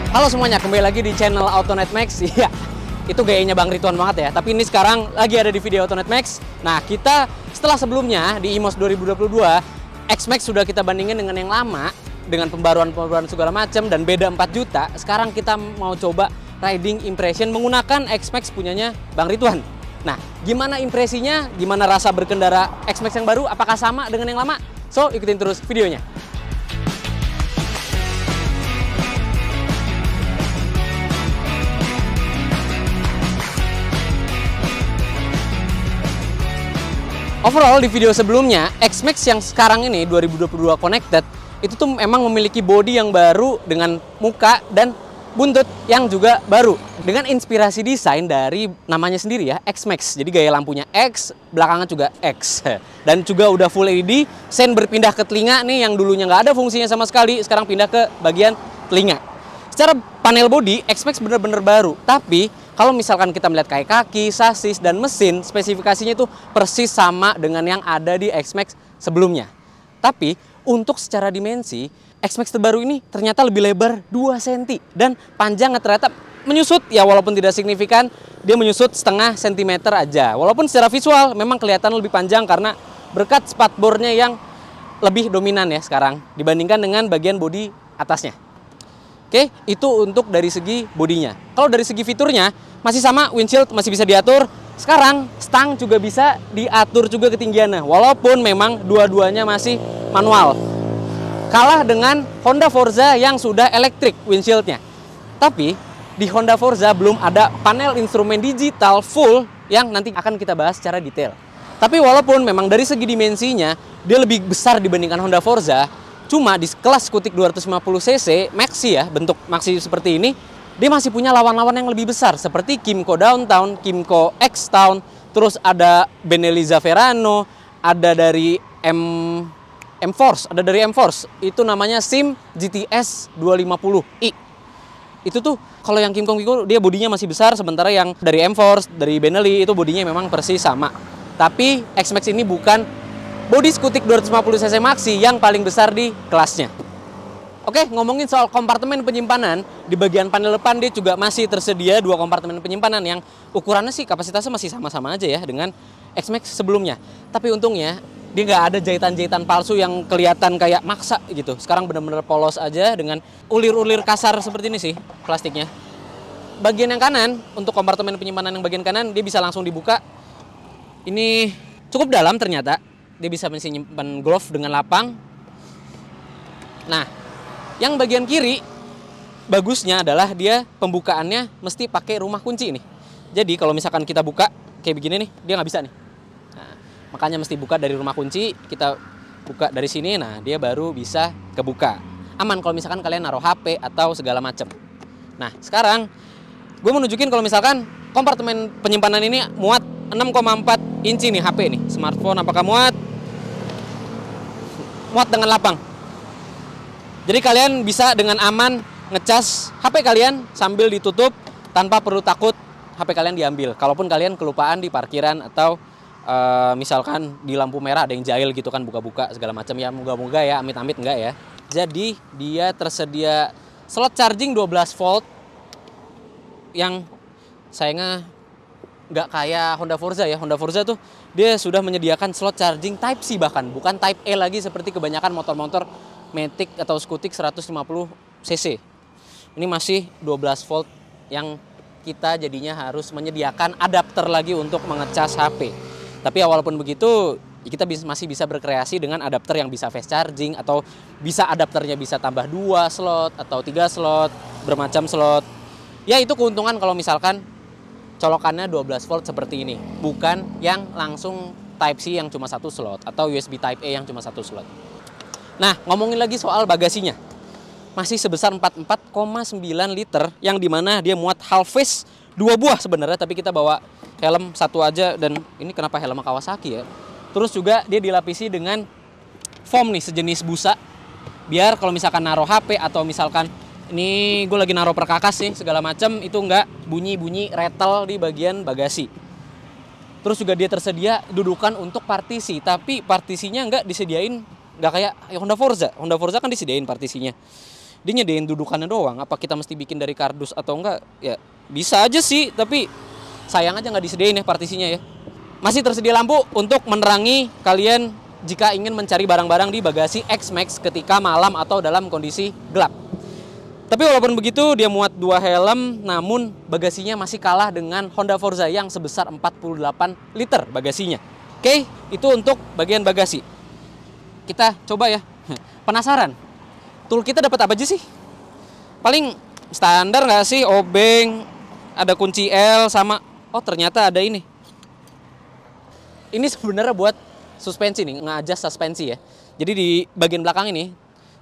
Halo semuanya, kembali lagi di channel AutoNet Max. Iya, itu gayanya Bang Ridwan banget ya. Tapi ini sekarang lagi ada di video AutoNet Max. Nah, kita setelah sebelumnya di IMOS 2022, X-Max sudah kita bandingin dengan yang lama, dengan pembaruan-pembaruan segala macam dan beda 4 juta. Sekarang kita mau coba riding impression menggunakan X-Max punyanya Bang Ridwan. Nah, gimana impresinya? Gimana rasa berkendara X-Max yang baru? Apakah sama dengan yang lama? So, ikutin terus videonya. Overall di video sebelumnya, X-Max yang sekarang ini 2022 Connected itu tuh memang memiliki bodi yang baru dengan muka dan buntut yang juga baru. Dengan inspirasi desain dari namanya sendiri ya, X-Max. Jadi gaya lampunya X, belakangnya juga X. Dan juga udah full LED, sen berpindah ke telinga nih yang dulunya nggak ada fungsinya sama sekali, sekarang pindah ke bagian telinga. Secara panel bodi, X-Max bener-bener baru. Tapi kalau misalkan kita melihat kayak kaki, sasis, dan mesin, spesifikasinya itu persis sama dengan yang ada di X-Max sebelumnya. Tapi untuk secara dimensi, X-Max terbaru ini ternyata lebih lebar 2 cm. Dan panjangnya ternyata menyusut, ya walaupun tidak signifikan, dia menyusut setengah sentimeter aja. Walaupun secara visual memang kelihatan lebih panjang karena berkat spatbornya yang lebih dominan ya sekarang dibandingkan dengan bagian bodi atasnya. Oke, itu untuk dari segi bodinya. Kalau dari segi fiturnya, masih sama, windshield masih bisa diatur. Sekarang, stang juga bisa diatur juga ketinggiannya. Walaupun memang dua-duanya masih manual. Kalah dengan Honda Forza yang sudah elektrik windshieldnya. Tapi, di Honda Forza belum ada panel instrumen digital full yang nanti akan kita bahas secara detail. Tapi walaupun memang dari segi dimensinya, dia lebih besar dibandingkan Honda Forza, cuma di kelas Skutik 250cc Maxi ya, bentuk Maxi seperti ini, dia masih punya lawan-lawan yang lebih besar seperti Kymco Downtown, Kymco X-Town, terus ada Benelli Zaverano, ada dari M-Force, itu namanya Sim GTS 250i. Itu tuh kalau yang Kymco dia bodinya masih besar, sementara yang dari M-Force, dari Benelli itu bodinya memang persis sama. Tapi X-Max ini bukan bodi Skutik 250cc Maxi yang paling besar di kelasnya. Oke, ngomongin soal kompartemen penyimpanan, di bagian panel depan dia juga masih tersedia 2 kompartemen penyimpanan yang ukurannya sih kapasitasnya masih sama-sama aja ya dengan X-Max sebelumnya. Tapi untungnya dia nggak ada jahitan-jahitan palsu yang kelihatan kayak maksa gitu. Sekarang benar-benar polos aja dengan ulir-ulir kasar seperti ini sih plastiknya. Bagian yang kanan, untuk kompartemen penyimpanan yang bagian kanan, dia bisa langsung dibuka. Ini cukup dalam ternyata. Dia bisa menyimpan glove dengan lapang. Nah, yang bagian kiri bagusnya adalah dia pembukaannya mesti pakai rumah kunci nih. Jadi kalau misalkan kita buka kayak begini nih, dia nggak bisa nih. Nah, makanya mesti buka dari rumah kunci. Kita buka dari sini, nah dia baru bisa kebuka. Aman kalau misalkan kalian naruh HP atau segala macam. Nah, sekarang gue mau nunjukin kalau misalkan kompartemen penyimpanan ini muat 6,4 inci nih HP nih. Smartphone apakah muat? Muat dengan lapang. Jadi kalian bisa dengan aman ngecas HP kalian sambil ditutup tanpa perlu takut HP kalian diambil. Kalaupun kalian kelupaan di parkiran atau misalkan di lampu merah ada yang jahil gitu kan, buka-buka segala macam ya, moga-moga ya, amit-amit enggak ya. Jadi dia tersedia slot charging 12 volt yang sayangnya nggak kayak Honda Forza ya. Honda Forza tuh dia sudah menyediakan slot charging Type C bahkan, bukan Type E lagi seperti kebanyakan motor-motor Matic atau Skutik 150cc. Ini masih 12 volt yang kita jadinya harus menyediakan adapter lagi untuk mengecas HP. Tapi ya walaupun begitu, kita masih bisa berkreasi dengan adapter yang bisa fast charging, atau bisa adapternya bisa tambah 2 slot atau 3 slot, bermacam slot. Ya itu keuntungan kalau misalkan colokannya 12 volt seperti ini, bukan yang langsung Type C yang cuma 1 slot atau USB Type A yang cuma 1 slot. Nah, ngomongin lagi soal bagasinya. Masih sebesar 44,9 liter yang dimana dia muat Halface 2 buah sebenarnya, tapi kita bawa helm 1 aja, dan ini kenapa helm Kawasaki ya. Terus juga dia dilapisi dengan foam nih, sejenis busa, biar kalau misalkan naruh HP atau misalkan ini gue lagi naruh perkakas nih segala macam, itu nggak bunyi-bunyi rattle di bagian bagasi. Terus juga dia tersedia dudukan untuk partisi, tapi partisinya nggak disediain, nggak kayak Honda Forza. Honda Forza kan disediain partisinya. dia nyediain dudukannya doang. Apa kita mesti bikin dari kardus atau enggak? Ya bisa aja sih, tapi sayang aja nggak disediain ya partisinya ya. Masih tersedia lampu untuk menerangi kalian jika ingin mencari barang-barang di bagasi X-Max ketika malam atau dalam kondisi gelap. Tapi walaupun begitu, dia muat 2 helm, namun bagasinya masih kalah dengan Honda Forza yang sebesar 48 liter bagasinya. Oke, itu untuk bagian bagasi. Kita coba ya. Penasaran? Tool kita dapat apa aja sih? Paling standar nggak sih? Obeng, ada kunci L sama... Oh ternyata ada ini. Ini sebenarnya buat suspensi nih, nge-adjust suspensi ya. Jadi di bagian belakang ini,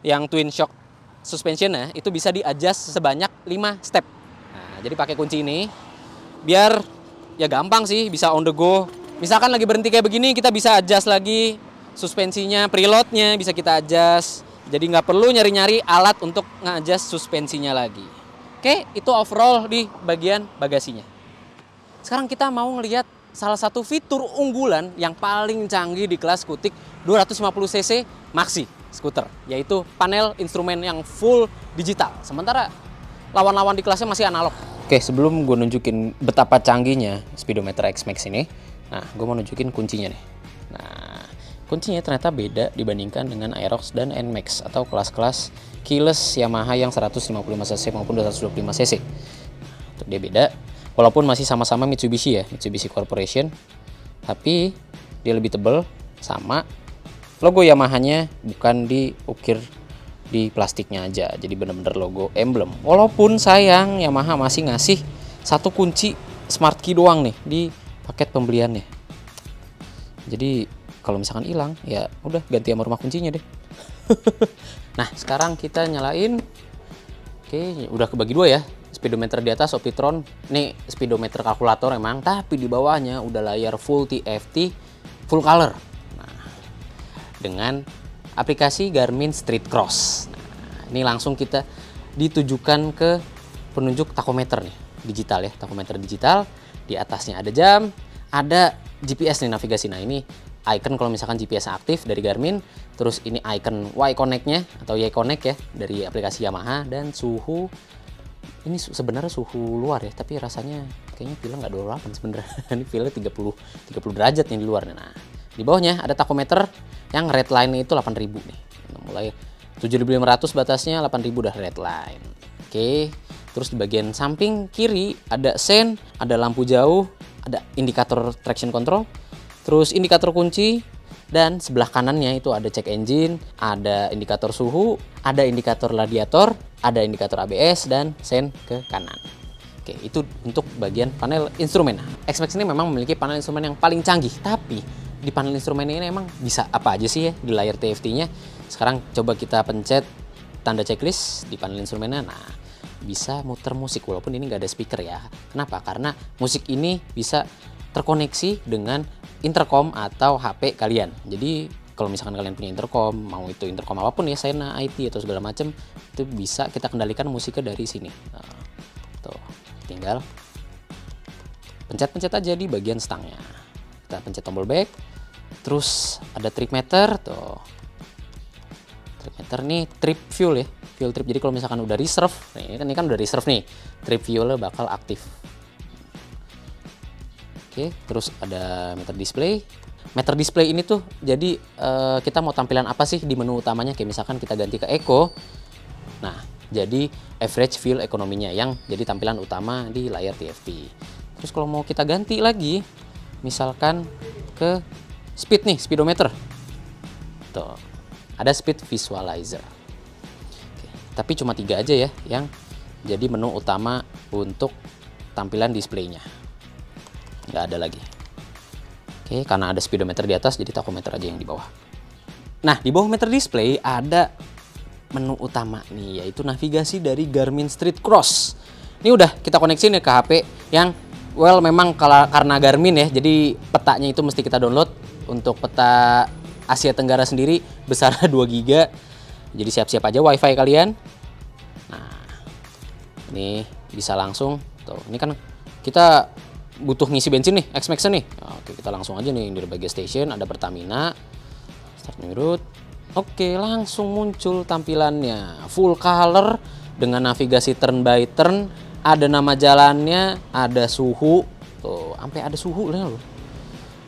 yang twin shock suspensionnya itu bisa di-adjust sebanyak 5 step. Nah, jadi pakai kunci ini biar ya gampang sih, bisa on the go. Misalkan lagi berhenti kayak begini, kita bisa adjust lagi suspensinya, preloadnya bisa kita adjust. Jadi nggak perlu nyari-nyari alat untuk nge-adjust suspensinya lagi. Oke, itu overall di bagian bagasinya. Sekarang kita mau ngelihat salah satu fitur unggulan yang paling canggih di kelas Skutik 250cc Maxi skuter, yaitu panel instrumen yang full digital. Sementara lawan-lawan di kelasnya masih analog. Oke, sebelum gue nunjukin betapa canggihnya speedometer X-Max ini, nah gue mau nunjukin kuncinya nih. Nah, kuncinya ternyata beda dibandingkan dengan Aerox dan NMAX atau kelas-kelas keyless Yamaha yang 155cc maupun 225cc. Nah, dia beda, walaupun masih sama-sama Mitsubishi ya, Mitsubishi Corporation, tapi dia lebih tebal, sama logo Yamahanya bukan diukir di plastiknya aja, jadi bener-bener logo emblem. Walaupun sayang Yamaha masih ngasih satu kunci smart key doang nih di paket pembeliannya. Jadi kalau misalkan hilang ya udah ganti sama rumah kuncinya deh. Nah sekarang kita nyalain. Oke, udah kebagi 2 ya. Speedometer di atas Optitron, nih speedometer kalkulator emang, tapi di bawahnya udah layar full TFT full color. Dengan aplikasi Garmin Street Cross. Nah, ini langsung kita ditujukan ke penunjuk takometer nih, digital ya, takometer digital. Di atasnya ada jam, ada GPS nih navigasi. Nah, ini icon kalau misalkan GPS aktif dari Garmin, terus ini icon Y Connect-nya atau Y Connect ya dari aplikasi Yamaha, dan suhu. Ini sebenarnya suhu luar ya, tapi rasanya kayaknya pilnya nggak 28 sebenarnya. Ini pilnya 30 derajat nih di luar. Nah, di bawahnya ada takometer yang red line itu 8000 nih. Mulai 7500 batasnya, 8000 udah red line. Oke. Terus di bagian samping kiri ada sen, ada lampu jauh, ada indikator traction control, terus indikator kunci, dan sebelah kanannya itu ada check engine, ada indikator suhu, ada indikator radiator, ada indikator ABS, dan sen ke kanan. Oke, itu untuk bagian panel instrumen. X-Max ini memang memiliki panel instrumen yang paling canggih, tapi di panel instrumen ini emang bisa apa aja sih ya di layar TFT-nya. Sekarang coba kita pencet tanda checklist di panel instrumennya. Nah, bisa muter musik walaupun ini nggak ada speaker ya. Kenapa? Karena musik ini bisa terkoneksi dengan intercom atau HP kalian. Jadi kalau misalkan kalian punya intercom, mau itu intercom apapun ya, Sena, IP atau segala macam, itu bisa kita kendalikan musiknya dari sini. Nah, tuh, tinggal pencet-pencet aja di bagian stangnya. Kita pencet tombol back, terus ada trip meter tuh. Trip meter nih trip fuel ya, fuel trip. Jadi kalau misalkan udah reserve, ini kan udah reserve nih, trip fuelnya bakal aktif. Oke, terus ada meter display. Meter display ini tuh jadi kita mau tampilan apa sih di menu utamanya, kayak misalkan kita ganti ke Eco. Nah, jadi average fuel ekonominya yang jadi tampilan utama di layar TFT. Terus kalau mau kita ganti lagi, misalkan ke speed nih, speedometer. Tuh, ada speed visualizer. Oke, tapi cuma 3 aja ya yang jadi menu utama untuk tampilan displaynya. Nggak ada lagi. Oke, karena ada speedometer di atas, jadi tachometer aja yang di bawah. Nah, di bawah meter display ada menu utama nih, yaitu navigasi dari Garmin Street Cross. Ini udah kita koneksi nih ke HP yang memang karena Garmin ya, jadi petanya itu mesti kita download. Untuk peta Asia Tenggara sendiri besar 2 GB. Jadi siap-siap aja WiFi kalian. Nah, ini bisa langsung tuh. Ini kan kita butuh ngisi bensin nih, X-Max nih. Oke, kita langsung aja nih di berbagai station, ada Pertamina, start new route. Oke, langsung muncul tampilannya. Full color dengan navigasi turn by turn. Ada nama jalannya, ada suhu. Tuh, sampai ada suhu loh.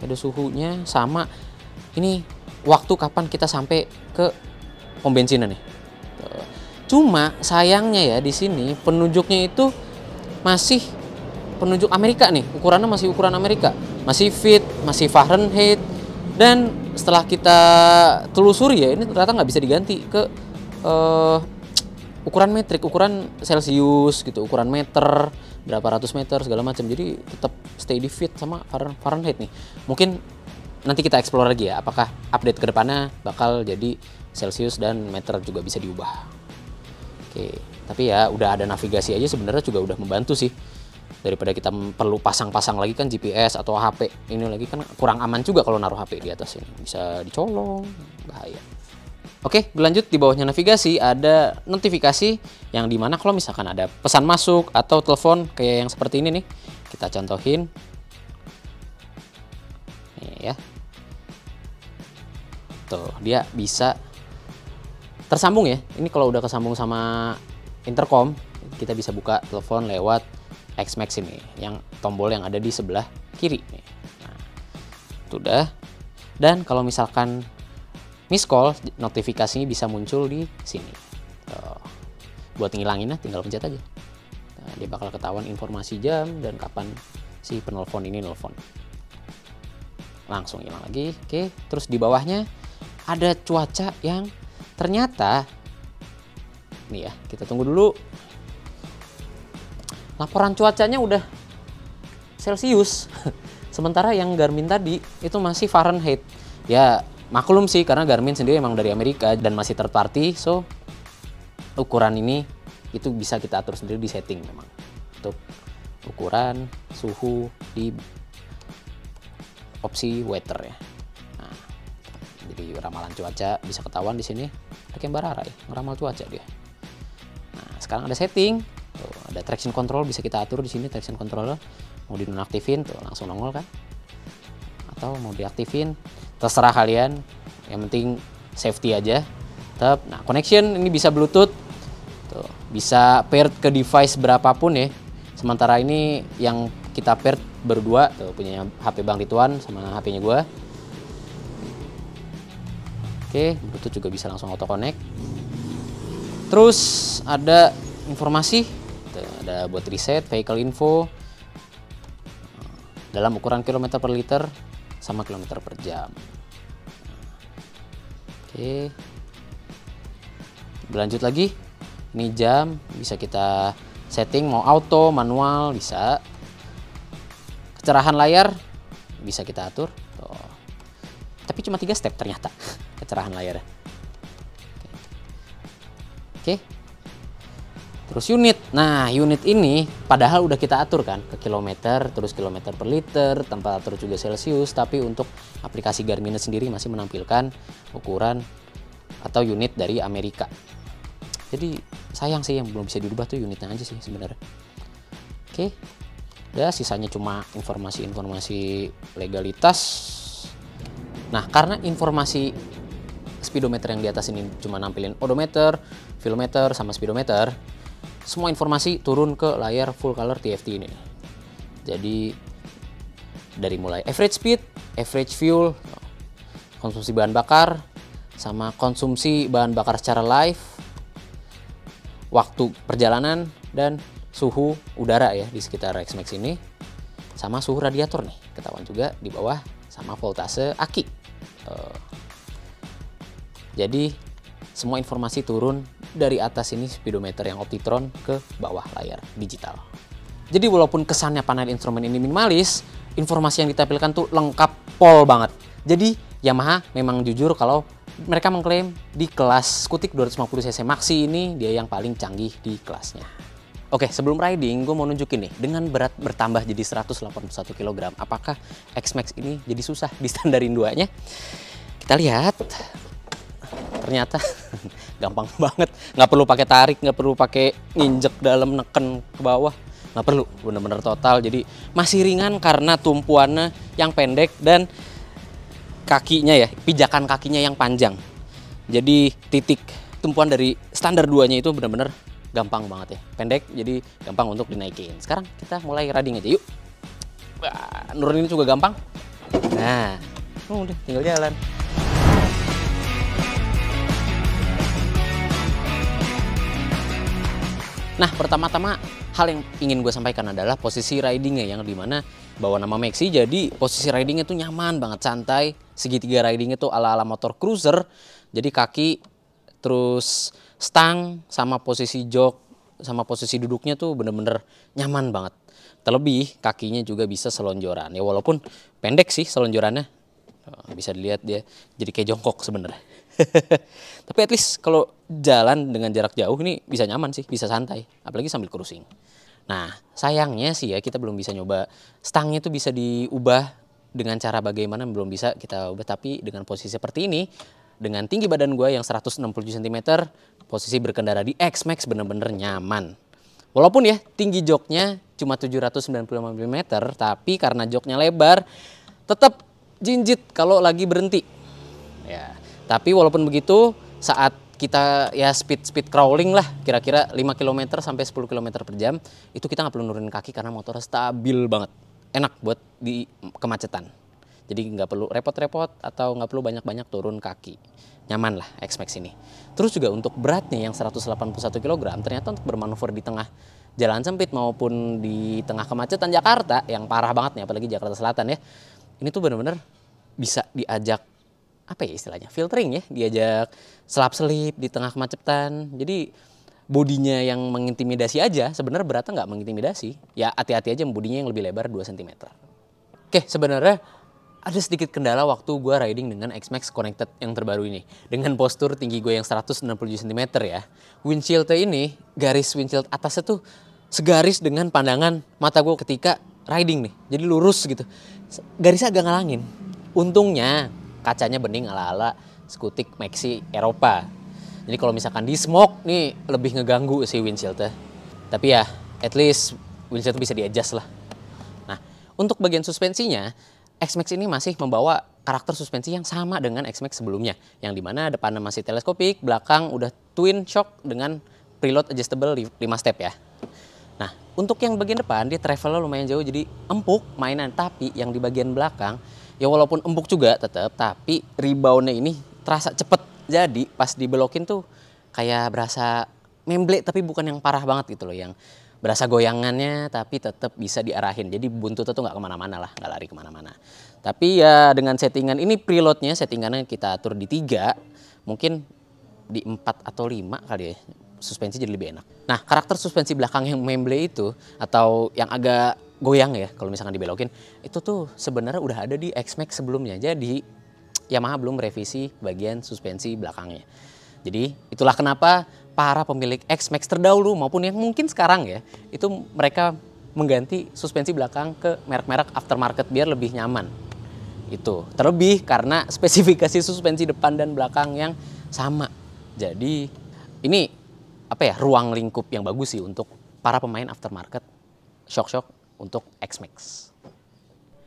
Ada suhunya sama. Ini waktu kapan kita sampai ke pom bensin nih. Tuh. Cuma sayangnya ya di sini penunjuknya itu masih penunjuk Amerika nih. Ukurannya masih ukuran Amerika. Masih feet, masih Fahrenheit. Dan setelah kita telusuri ya, ini ternyata nggak bisa diganti ke ukuran metrik, ukuran Celsius gitu, ukuran meter, berapa ratus meter segala macam. Jadi tetap stay di feet sama Fahrenheit nih. Mungkin nanti kita explore lagi ya, apakah update ke depannya bakal jadi Celsius dan meter juga bisa diubah. Oke, tapi ya udah ada navigasi aja sebenarnya juga udah membantu sih. Daripada kita perlu pasang-pasang lagi kan GPS atau HP ini lagi kan kurang aman juga kalau naruh HP di atas ini, bisa dicolong, bahaya. Oke, berlanjut di bawahnya navigasi ada notifikasi yang dimana kalau misalkan ada pesan masuk atau telepon kayak yang seperti ini nih, kita contohin nih ya, tuh dia bisa tersambung ya. Ini kalau udah kesambung sama intercom kita bisa buka telepon lewat XMAX ini, yang tombol yang ada di sebelah kiri nih. Nah, itu udah. Dan kalau misalkan miss call, notifikasinya bisa muncul di sini. Tuh. Buat ngilanginnya tinggal pencet aja. Nah, dia bakal ketahuan informasi jam dan kapan si penelpon ini nelpon. Langsung hilang lagi. Oke, terus di bawahnya ada cuaca yang ternyata nih ya, kita tunggu dulu. Laporan cuacanya udah Celsius. Sementara yang Garmin tadi itu masih Fahrenheit. Ya maklum sih karena Garmin sendiri emang dari Amerika dan masih third party. So ukuran ini itu bisa kita atur sendiri di setting memang. Untuk ukuran suhu di opsi weather ya. Nah, jadi ramalan cuaca bisa ketahuan di sini. Ada kayak Barara ya, ngeramal cuaca dia. Nah, sekarang ada setting. Tuh, ada traction control bisa kita atur di sini, traction control mau dinonaktifin tuh langsung nongol kan, atau mau diaktifin terserah kalian, yang penting safety aja. Tetap. Nah, connection ini bisa Bluetooth tuh, bisa paired ke device berapapun ya. Sementara ini yang kita paired berdua tuh, punya HP Bang Ridwan sama HP-nya gua. Oke, Bluetooth juga bisa langsung auto connect. Terus ada informasi, ada buat reset, vehicle info dalam ukuran kilometer per liter sama kilometer per jam. Oke, berlanjut lagi, ini jam bisa kita setting mau auto, manual bisa. Kecerahan layar bisa kita atur. Tuh. Tapi cuma 3 step ternyata kecerahan layar. Oke. Terus unit. Nah, unit ini padahal udah kita atur kan ke kilometer, terus kilometer per liter, tanpa atur juga Celsius, tapi untuk aplikasi Garmin sendiri masih menampilkan ukuran atau unit dari Amerika. Jadi sayang sih yang belum bisa dirubah tuh unitnya aja sih sebenarnya. Oke. Ya, sisanya cuma informasi-informasi legalitas. Nah, karena informasi speedometer yang di atas ini cuma nampilin odometer, velometer, sama speedometer, semua informasi turun ke layar full color TFT ini. Jadi dari mulai average speed, average fuel, konsumsi bahan bakar, sama konsumsi bahan bakar secara live, waktu perjalanan, dan suhu udara ya di sekitar XMAX ini, sama suhu radiator nih ketahuan juga di bawah, sama voltase aki. Jadi semua informasi turun dari atas ini speedometer yang Optitron ke bawah layar digital. Jadi walaupun kesannya panel instrumen ini minimalis, informasi yang ditampilkan tuh lengkap pol banget. Jadi Yamaha memang jujur kalau mereka mengklaim di kelas Skutik 250cc Maxi ini dia yang paling canggih di kelasnya. Oke, sebelum riding gue mau nunjukin nih, dengan berat bertambah jadi 181 kg, apakah XMAX ini jadi susah distandarin duanya? Kita lihat. Ternyata gampang banget, nggak perlu pakai tarik, nggak perlu pakai nginjek dalam, neken ke bawah, nggak perlu, bener-bener total. Jadi masih ringan karena tumpuannya yang pendek dan kakinya ya, pijakan kakinya yang panjang. Jadi titik tumpuan dari standar 2-nya itu benar-benar gampang banget ya. Pendek, jadi gampang untuk dinaikin. Sekarang kita mulai riding aja yuk. Wah, nurunin juga gampang. Nah, udah tinggal jalan. Nah, pertama-tama hal yang ingin gue sampaikan adalah posisi ridingnya, yang dimana bawa nama Maxi, jadi posisi ridingnya tuh nyaman banget, santai. Segitiga ridingnya tuh ala-ala motor cruiser. Jadi kaki, terus stang, sama posisi jok, sama posisi duduknya tuh bener-bener nyaman banget. Terlebih kakinya juga bisa selonjoran. Ya walaupun pendek sih selonjorannya, bisa dilihat dia jadi kayak jongkok sebenarnya. Tapi at least kalau jalan dengan jarak jauh ini bisa nyaman sih, bisa santai, apalagi sambil cruising. Nah, sayangnya sih ya kita belum bisa nyoba stangnya tuh bisa diubah dengan cara bagaimana belum bisa kita ubah, tapi dengan posisi seperti ini, dengan tinggi badan gue yang 167 cm, posisi berkendara di X-Max bener-bener nyaman. Walaupun ya tinggi joknya cuma 795 mm, tapi karena joknya lebar, tetap jinjit kalau lagi berhenti. Ya, tapi walaupun begitu, saat kita ya speed crawling lah, kira-kira 5 km sampai 10 km per jam, itu kita nggak perlu nurunin kaki karena motornya stabil banget. Enak buat di kemacetan. Jadi nggak perlu repot-repot atau nggak perlu banyak-banyak turun kaki. Nyaman lah X-Max ini. Terus juga untuk beratnya yang 181 kg, ternyata untuk bermanuver di tengah jalan sempit maupun di tengah kemacetan Jakarta, yang parah banget nih, apalagi Jakarta Selatan ya. Ini tuh bener-bener bisa diajak, apa ya istilahnya, filtering ya, diajak selap-selip di tengah kemacetan. Jadi bodinya yang mengintimidasi aja, sebenarnya beratnya nggak mengintimidasi. Ya hati-hati aja bodinya yang lebih lebar 2 cm. Oke, sebenarnya ada sedikit kendala waktu gue riding dengan X-Max Connected yang terbaru ini. Dengan postur tinggi gue yang 167 cm ya. Windshieldnya ini, garis windshield atasnya tuh segaris dengan pandangan mata gue ketika riding nih. Jadi lurus gitu. Garisnya agak ngalangin. Untungnya kacanya bening ala-ala skutik Maxi Eropa. Jadi kalau misalkan di smoke nih lebih ngeganggu sih windshieldnya. Tapi ya at least windshield bisa di-adjust lah. Nah, untuk bagian suspensinya, X-Max ini masih membawa karakter suspensi yang sama dengan X-Max sebelumnya. Yang dimana depannya masih teleskopik, belakang udah twin shock dengan preload adjustable 5 step ya. Nah, untuk yang bagian depan dia travelnya lumayan jauh jadi empuk mainan. Tapi yang di bagian belakang ya walaupun empuk juga tetap, tapi reboundnya ini terasa cepet. Jadi pas dibelokin tuh kayak berasa memble tapi bukan yang parah banget gitu loh. Yang berasa goyangannya tapi tetap bisa diarahin. Jadi buntutnya tuh nggak kemana-mana lah, nggak lari kemana-mana. Tapi ya dengan settingan ini preloadnya, settingannya kita atur di 3, mungkin di 4 atau 5 kali ya. Suspensi jadi lebih enak. Nah, karakter suspensi belakang yang memble itu atau yang agak goyang ya kalau misalkan dibelokin, itu tuh sebenarnya udah ada di X-Max sebelumnya. Jadi Yamaha belum merevisi bagian suspensi belakangnya. Jadi itulah kenapa para pemilik X-Max terdahulu maupun yang mungkin sekarang ya, itu mereka mengganti suspensi belakang ke merek-merek aftermarket biar lebih nyaman. Itu terlebih karena spesifikasi suspensi depan dan belakang yang sama. Jadi ini apa ya, ruang lingkup yang bagus sih untuk para pemain aftermarket shock-shock untuk X-Max.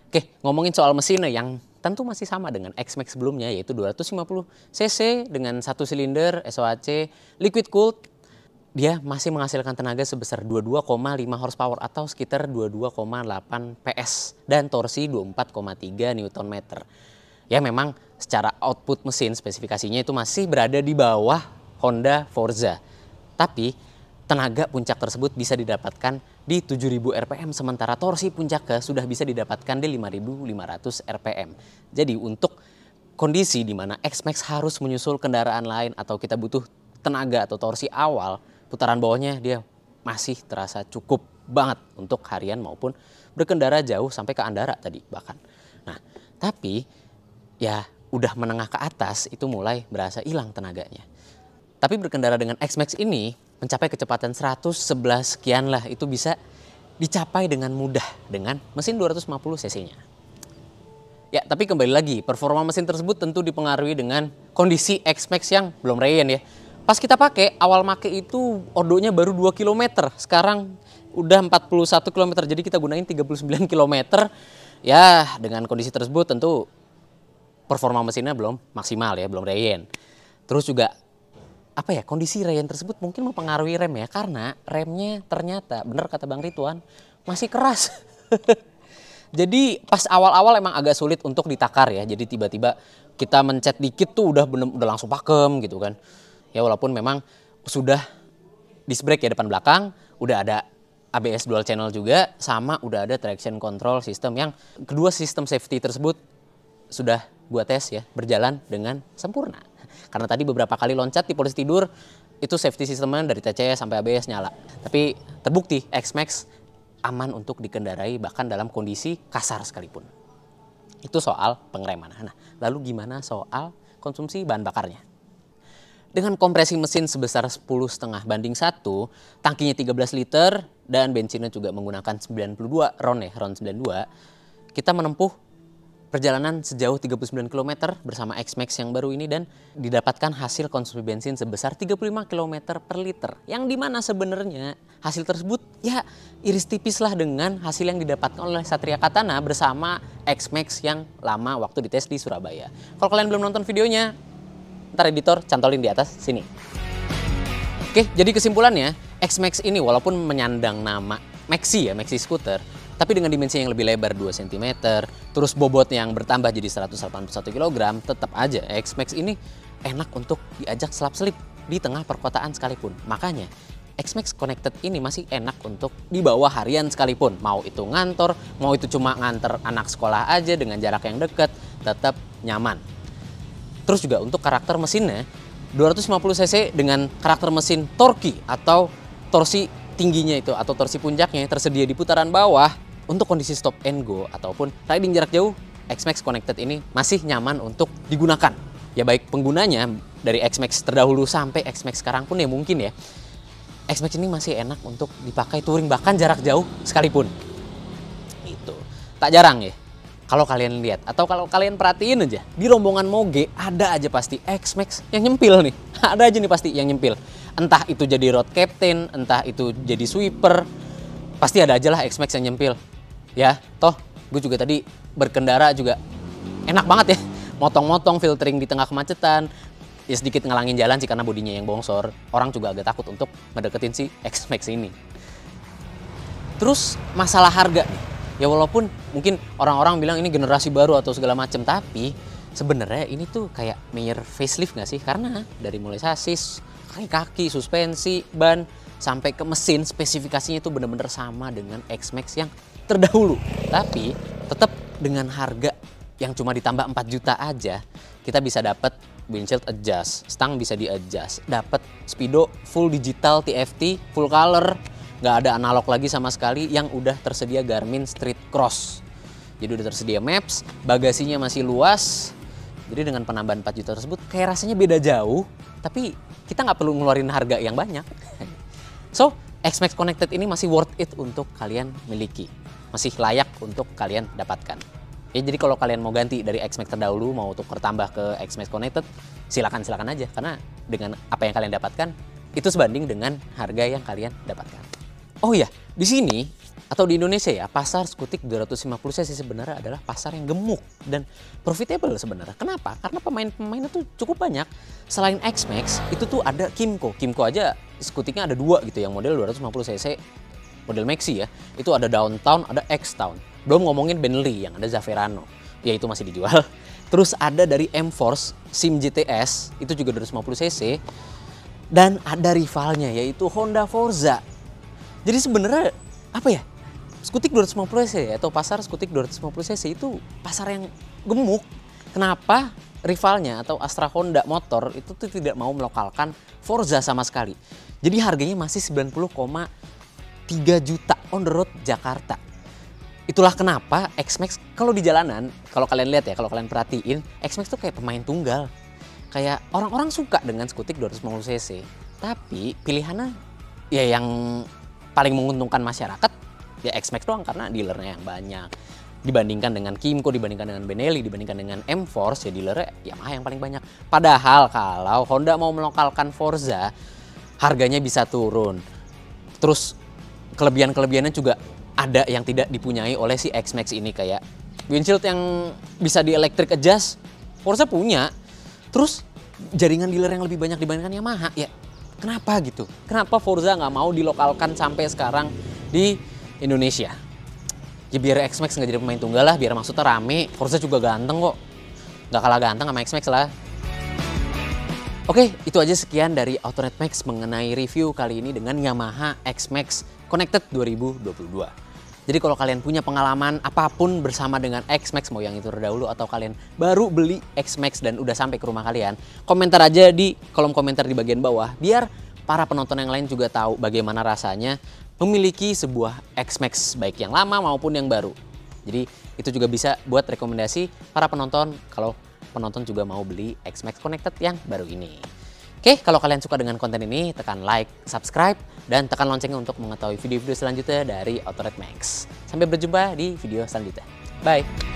Oke, ngomongin soal mesinnya yang tentu masih sama dengan X-Max sebelumnya, yaitu 250 cc dengan 1 silinder SOHC liquid cooled. Dia masih menghasilkan tenaga sebesar 22,5 horsepower atau sekitar 22,8 PS dan torsi 24,3 Nm. Ya memang secara output mesin spesifikasinya itu masih berada di bawah Honda Forza. Tapi tenaga puncak tersebut bisa didapatkan di 7.000 rpm, sementara torsi puncaknya sudah bisa didapatkan di 5.500 rpm. Jadi untuk kondisi di mana X-Max harus menyusul kendaraan lain atau kita butuh tenaga atau torsi awal, putaran bawahnya dia masih terasa cukup banget untuk harian maupun berkendara jauh sampai ke Andara tadi bahkan. Nah, tapi ya udah menengah ke atas itu mulai berasa hilang tenaganya. Tapi berkendara dengan X-Max ini mencapai kecepatan 111 sekian lah, itu bisa dicapai dengan mudah dengan mesin 250 cc-nya. Ya, tapi kembali lagi, performa mesin tersebut tentu dipengaruhi dengan kondisi X-Max yang belum reyen ya. Pas kita pakai, awal make itu odonya baru 2 km, sekarang udah 41 km, jadi kita gunain 39 km. Ya, dengan kondisi tersebut tentu performa mesinnya belum maksimal ya, belum reyen. Terus juga apa ya, kondisi rayon tersebut mungkin mempengaruhi rem ya, karena remnya ternyata bener kata Bang Ridwan masih keras. Jadi pas awal-awal emang agak sulit untuk ditakar ya. Jadi tiba-tiba kita mencet dikit tuh udah langsung pakem gitu kan. Ya walaupun memang sudah disc brake ya depan belakang, udah ada ABS dual channel juga, sama udah ada traction control system yang kedua sistem safety tersebut sudah gua tes ya, berjalan dengan sempurna. Karena tadi beberapa kali loncat di posisi tidur, itu safety sistemnya dari TCS sampai ABS nyala. Tapi terbukti X-Max aman untuk dikendarai bahkan dalam kondisi kasar sekalipun. Itu soal pengereman. Nah, lalu gimana soal konsumsi bahan bakarnya? Dengan kompresi mesin sebesar 10,5 banding 1, tangkinya 13 liter dan bensinnya juga menggunakan 92 RON 92, kita menempuh perjalanan sejauh 39 km bersama X-Max yang baru ini dan didapatkan hasil konsumsi bensin sebesar 35 km per liter. Yang dimana sebenarnya hasil tersebut ya iris tipis lah dengan hasil yang didapatkan oleh Satria Katana bersama X-Max yang lama waktu dites di Surabaya. Kalau kalian belum nonton videonya, ntar editor cantolin di atas sini. Oke, jadi kesimpulannya X-Max ini walaupun menyandang nama Maxi ya, Maxi Scooter, tapi dengan dimensi yang lebih lebar 2 cm, terus bobotnya yang bertambah jadi 181 kg, tetap aja X-Max ini enak untuk diajak selap-selip di tengah perkotaan sekalipun. Makanya X-Max Connected ini masih enak untuk dibawa harian sekalipun. Mau itu ngantor, mau itu cuma nganter anak sekolah aja dengan jarak yang dekat, tetap nyaman. Terus juga untuk karakter mesinnya, 250 cc dengan karakter mesin torki atau torsi tingginya itu atau torsi puncaknya tersedia di putaran bawah. Untuk kondisi stop and go ataupun riding jarak jauh, X-Max Connected ini masih nyaman untuk digunakan. Ya baik penggunanya dari X-Max terdahulu sampai X-Max sekarang pun ya mungkin ya, X-Max ini masih enak untuk dipakai touring bahkan jarak jauh sekalipun. Itu tak jarang ya. Kalau kalian lihat atau kalau kalian perhatiin aja, di rombongan moge ada aja pasti X-Max yang nyempil nih. Ada aja nih pasti yang nyempil. Entah itu jadi road captain, entah itu jadi sweeper, pasti ada aja lah X-Max yang nyempil. Ya, toh gue juga tadi berkendara juga enak banget ya. Motong-motong, filtering di tengah kemacetan. Ya sedikit ngelangin jalan sih karena bodinya yang bongsor. Orang juga agak takut untuk ngedeketin si X-Max ini. Terus masalah harga nih. Ya walaupun mungkin orang-orang bilang ini generasi baru atau segala macam, tapi sebenarnya ini tuh kayak Meyer facelift nggak sih? Karena dari mulai sasis, kaki, suspensi, ban, sampai ke mesin spesifikasinya itu benar-benar sama dengan X-Max yang terdahulu. Tapi tetap dengan harga yang cuma ditambah 4 juta aja, kita bisa dapat windshield adjust, stang bisa di-adjust, dapat speedo full digital TFT, full color, nggak ada analog lagi sama sekali, yang udah tersedia Garmin Street Cross. Jadi udah tersedia maps, bagasinya masih luas. Jadi dengan penambahan 4 juta tersebut kayak rasanya beda jauh, tapi kita nggak perlu ngeluarin harga yang banyak. So, X-Max Connected ini masih worth it untuk kalian miliki. Masih layak untuk kalian dapatkan. Ya, jadi kalau kalian mau ganti dari X-Max terdahulu, mau tukar tambah ke X-Max Connected, silakan aja. Karena dengan apa yang kalian dapatkan, itu sebanding dengan harga yang kalian dapatkan. Oh iya, di sini atau di Indonesia ya, pasar skutik 250 cc sebenarnya adalah pasar yang gemuk dan profitable sebenarnya. Kenapa? Karena pemain-pemainnya tuh cukup banyak. Selain X-Max, itu tuh ada Kymco. Kymco aja skutiknya ada 2 gitu yang model 250 cc, model Maxi ya. Itu ada Downtown, ada X-Town. Belum ngomongin Bentley yang ada Zaverano. Ya itu masih dijual. Terus ada dari M-Force, Sim GTS, itu juga 250 cc. Dan ada rivalnya yaitu Honda Forza. Jadi sebenarnya apa ya? Skutik 250 cc atau pasar skutik 250 cc itu pasar yang gemuk. Kenapa rivalnya atau Astra Honda Motor itu tuh tidak mau melokalkan Forza sama sekali. Jadi harganya masih 90,3 juta on the road Jakarta. Itulah kenapa X-Max kalau di jalanan, kalau kalian lihat ya, kalau kalian perhatiin, X-Max tuh kayak pemain tunggal. Kayak orang-orang suka dengan skutik 250 cc. Tapi pilihannya ya yang paling menguntungkan masyarakat ya X-Max doang karena dealernya yang banyak. Dibandingkan dengan Kymco, dibandingkan dengan Benelli, dibandingkan dengan M-Force, ya dealernya Yamaha yang paling banyak. Padahal kalau Honda mau melokalkan Forza, harganya bisa turun. Terus kelebihan-kelebihannya juga ada yang tidak dipunyai oleh si X-Max ini, kayak windshield yang bisa di electric adjust, Forza punya. Terus jaringan dealer yang lebih banyak dibandingkan Yamaha ya. Kenapa gitu? Kenapa Forza nggak mau dilokalkan sampai sekarang di Indonesia? Ya biar X-Max nggak jadi pemain tunggal lah, biar maksudnya rame. Forza juga ganteng kok. Nggak kalah ganteng sama X-Max lah. Oke, itu aja sekian dari Autonet Max mengenai review kali ini dengan Yamaha X-Max Connected 2022. Jadi kalau kalian punya pengalaman apapun bersama dengan X-Max, mau yang itu terdahulu atau kalian baru beli X-Max dan udah sampai ke rumah kalian, komentar aja di kolom komentar di bagian bawah, biar para penonton yang lain juga tahu bagaimana rasanya memiliki sebuah X-Max, baik yang lama maupun yang baru. Jadi itu juga bisa buat rekomendasi para penonton kalau penonton juga mau beli X-Max Connected yang baru ini. Oke, kalau kalian suka dengan konten ini, tekan like, subscribe, dan tekan loncengnya untuk mengetahui video-video selanjutnya dari Autonet Max. Sampai berjumpa di video selanjutnya. Bye!